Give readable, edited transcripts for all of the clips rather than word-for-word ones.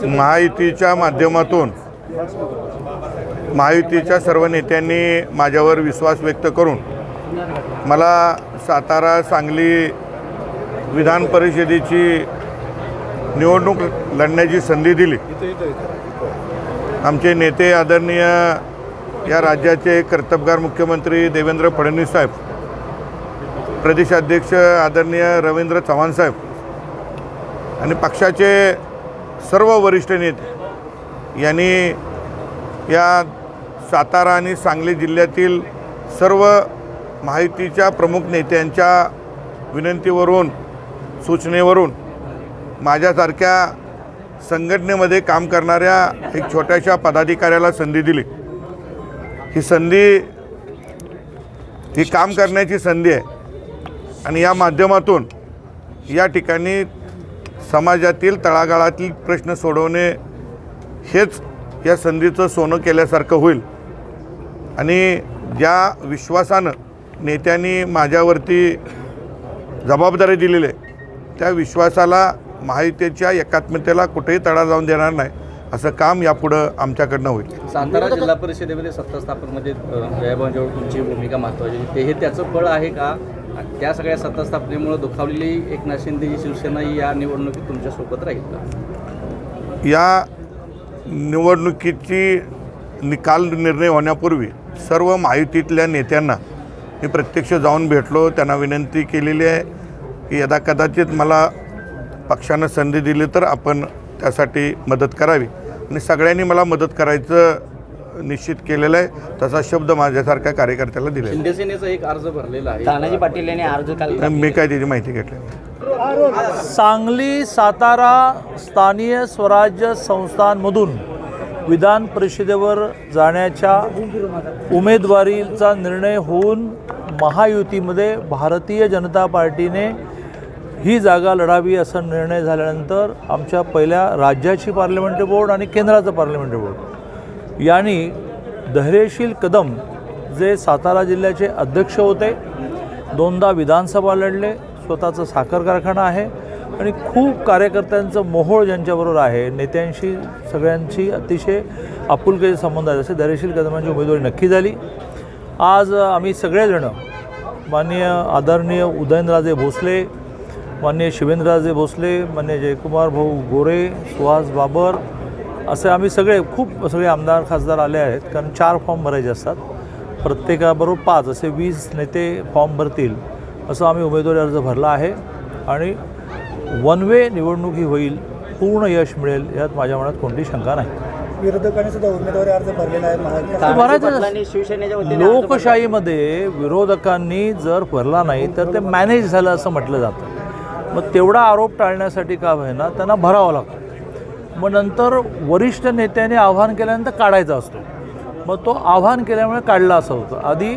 महायुतीच्या माध्यमातून महायुतीच्या सर्व नेत्यांनी माझ्यावर विश्वास व्यक्त करून मला सातारा सांगली विधान परिषदेची निवडणूक लढण्याची संधी दिली। आमचे नेते आदरणीय या राज्याचे कर्तबगार मुख्यमंत्री देवेंद्र फडणवीस साहेब, प्रदेशाध्यक्ष आदरणीय रवींद्र चव्हाण साहेब आणि पक्षाचे सर्व वरिष्ठ नेते यांनी या सातारा आणि सांगली जिल्ह्यातील सर्व महायुतीच्या प्रमुख नेत्यांच्या विनंतीवरून सूचनेवरून माझ्यासारख्या संघटनेमध्ये काम करणाऱ्या एक छोट्याशा पदाधिकाऱ्याला संधी दिली। ही संधी ही काम करण्याची संधी आहे आणि या माध्यमातून या ठिकाणी समाजातील तळागाळातील प्रश्न सोडवणे हेच या संधीचं सोनं केल्यासारखं होईल। आणि ज्या विश्वासानं नेत्यांनी माझ्यावरती जबाबदारी दिलेली आहे त्या विश्वासाला महायुतीच्या एकात्मतेला कुठेही तडा जाऊन देणार नाही असं काम यापुढं आमच्याकडनं होईल। सातारा जिल्हा परिषदेमध्ये सत्ता स्थापनेमध्ये जयभाऊंजवळ तुमची भूमिका महत्त्वाची होती, हे त्याचं फळ आहे का? त्या सगळ्या सत्ता स्थापनेमुळे दुखावलेली एकनाथ शिंदेची शिवसेना या निवडणुकीत तुमच्यासोबत राहील का? या निवडणुकीची निकाल निर्णय होण्यापूर्वी सर्व महायुतीतल्या नेत्यांना मी प्रत्यक्ष जाऊन भेटलो, त्यांना विनंती केलेली आहे की यदा कदाचित मला पक्षानं संधी दिली तर आपण त्यासाठी मदत करावी आणि सगळ्यांनी मला मदत करायचं निश्चित केलेलं आहे। तसा शब्द माझ्यासारख्या कार्यकर्त्याला दिला आहे। शिंदे सेनेचा एक अर्ज भरलेला आहे, तानाजी पाटील यांनी अर्ज काल मी काय त्याची माहिती घेतली। सांगली सातारा स्थानीय स्वराज्य संस्थांमधून विधान परिषदेवर जाण्याच्या उमेदवारीचा निर्णय होऊन महायुतीमध्ये भारतीय जनता पार्टीने ही जागा लढावी असा निर्णय झाल्यानंतर आमच्या पहिल्या राज्याची पार्लमेंटरी बोर्ड आणि केंद्राचं पार्लमेंटरी बोर्ड यांनी धैर्यशील कदम जे सातारा जिल्ह्याचे अध्यक्ष होते, दोनदा विधानसभा लढले, स्वतःचं साखर कारखाना आहे आणि खूप कार्यकर्त्यांचं मोहोळ ज्यांच्याबरोबर आहे, नेत्यांशी सगळ्यांची अतिशय आपुलकीचे संबंध आहेत, असे धैर्यशील कदमांची उमेदवारी नक्की झाली। आज आम्ही सगळेजणं माननीय आदरणीय उदयनराजे भोसले, माननीय शिवेंद्रराजे भोसले, माननीय जयकुमार भाऊ गोरे, सुहास बाबर असे आम्ही सगळे आमदार खासदार आले आहेत, कारण 4 फॉर्म भरायचे असतात, प्रत्येकाबरोबर 5 असे 20 नेते फॉर्म भरतील असं आम्ही उमेदवारी अर्ज भरला आहे आणि वन वे निवडणूक ही होईल, पूर्ण यश मिळेल यात माझ्या मनात कोणतीही शंका नाही। विरोधकांनी सुद्धा उमेदवारी अर्ज भरलेला आहे। शिवसेनेच्या वतीने लोकशाहीमध्ये विरोधकांनी जर भरला नाही तर ते मॅनेज झालं असं म्हटलं जातं। मग तेवढा आरोप टाळण्यासाठी का होईना त्यांना भरावा लागतो। मग नंतर वरिष्ठ नेत्याने आव्हान केल्यानंतर काढायचा असतो, मग तो आव्हान केल्यामुळे काढला असं होतं। आधी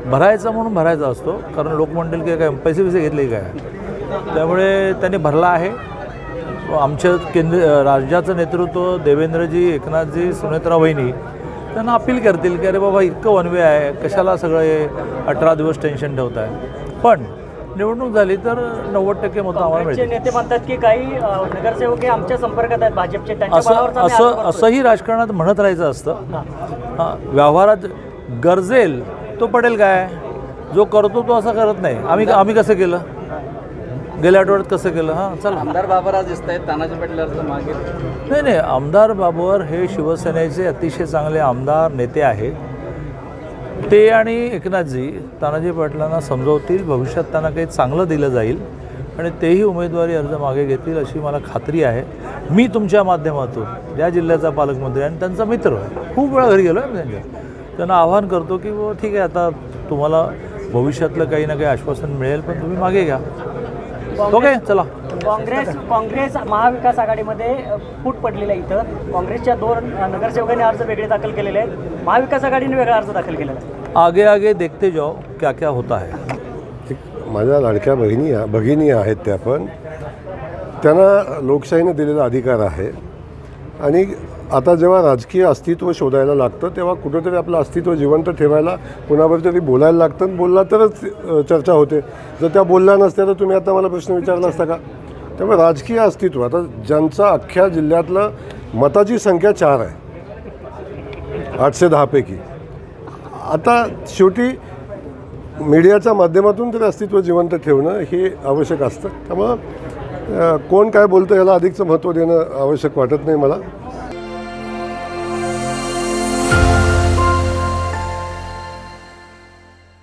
भरायचा म्हणून भरायचा असतो, कारण लोक म्हणतील की काय पैसे घेतले काय, त्यामुळे त्यांनी भरला आहे। आमच्या राज्याचं नेतृत्व देवेंद्रजी, एकनाथजी, सुनेत्रा वहिनी त्यांना अपील करतील की अरे बाबा इतकं वनवे आहे, कशाला सगळं हे 18 दिवस टेन्शन ठेवत आहे। पण निवडणूक झाली तर 90% मतं आम्हाला मिळतील। नेते म्हणतात की काही नगरसेवक आमच्या संपर्कात आहेत भाजपचे, असंही राजकारणात म्हणत राहायचं असतं। व्यवहारात गरजेल तो पडेल काय, जो करतो तो असं करत नाही। आम्ही कसं केलं, गेल्या आठवड्यात कसं केलं? हां चला, आमदार बाबर आज दिसत आहेत, तानाजी पाटील अर्ज मागे नाही, आमदार बाबर हे शिवसेनेचे अतिशय चांगले आमदार नेते आहेत। ते आणि एकनाथजी तानाजी पाटलांना समजवतील, भविष्यात त्यांना काही चांगलं दिलं जाईल आणि तेही उमेदवारी अर्ज मागे घेतील अशी मला खात्री आहे। मी तुमच्या माध्यमातून या जिल्ह्याचा पालकमंत्री आणि त्यांचा मित्र खूप वेळा घरी गेलो आहे, त्यांना आवाहन करतो की ठीक आहे, आता तुम्हाला भविष्यातलं काही ना काही आश्वासन मिळेल, पण तुम्ही मागे घ्या। ओके चला। काँग्रेस महाविकास आघाडीमध्ये फूट पडलेला आहे। इथं काँग्रेसच्या 2 नगरसेवकांनी अर्ज वेगळे दाखल केलेले आहेत, महाविकास आघाडीने वेगळा अर्ज दाखल केलेला आहे। आगे आगे देखते जाओ क्या क्या होता है। माझ्या लाडक्या भगिनी आहेत, त्या पण त्यांना लोकशाहीने दिलेला अधिकार आहे आणि आता जेव्हा राजकीय अस्तित्व शोधायला लागतं तेव्हा कुठंतरी आपलं अस्तित्व जिवंत ठेवायला कुणाबरोबर तरी बोलायला लागतं, बोलला तरच चर्चा होते। जर त्या बोलल्या नसत्या तर तुम्ही आता मला प्रश्न विचारला असता का? त्यामुळे राजकीय अस्तित्व आता ज्यांचं अख्ख्या जिल्ह्यातलं मताची संख्या 4 आहे 810 पैकी. आता शेवटी मीडियाच्या माध्यमातून तरी अस्तित्व जिवंत ठेवणं हे आवश्यक असतं. त्यामुळं कोण काय बोलतं याला अधिकचं महत्त्व देणं आवश्यक वाटत नाही मला.